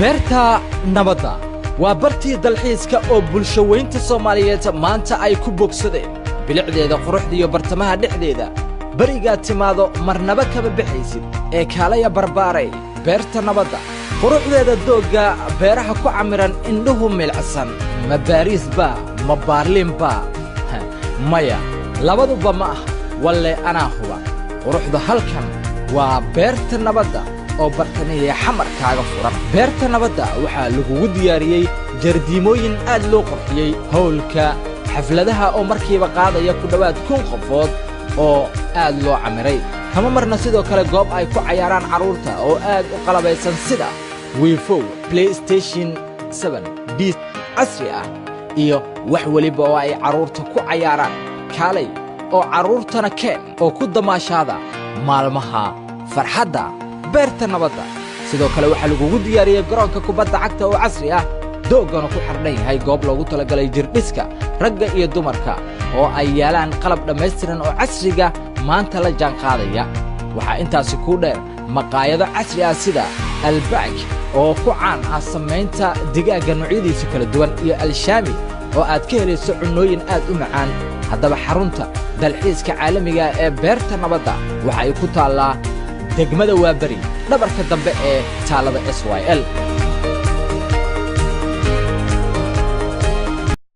beerta nabadda waa bartii dalxiiska oo bulshaweynta Soomaaliyeed maanta ay ku bogsadeen bilicdeeda quruxda iyo bartamaha dhexdeeda bariga timaado marnaba kaba bixaysid ee kaalaya barbaaray beerta nabadda quruxdeeda dooga beeraha ku camiran indhuhu milcsan ma Bariis ba ma Baarlin ba maya labaduba ma ah walle ana huba quruxda halkan waa beerta nabadda oo bartaniya xamarkaaga furan beerta nabadda waxa lagu diyaariyay jardiimooyin aad loo qurxiyay hawlka xafladaha oo markiiba qaadaya ku dhawaad 1,000 qofood oo aad loo camiray kama marna sidoo kale goob ay ku cayaaraan caruurta oo aad u qalabaysan sida wiifow PlayStation 7 bis casri ah iyo wax waliba oo ay caruurta ku cayaaraan kaalay oo caruurtana keen oo ku damaashada maalmaha farxadda beerta nabadda sidoo kale waxa lagu diyaariyay garoonka kubadda cagta oo casri ah doogana ku xirnay yahay goob loogu talagalay jirdhiska ragga iyo dumarka oo ay yaalaan qalab dhameystiran oo casriga maanta la jaan qaadaya waxa intaasi ku dheer maqaayado casri ah sida albaag oo ku caan ah sameynta digaaga noocyadiisa kala duwan iyo alshaami oo aad ka helayso cunooyin aad u macaan haddaba xarunta dalxiiska caalamiga ee beerta nabadda waxa ay ku taalaa degmada Waabari dhabarka dambe ee taalada SYL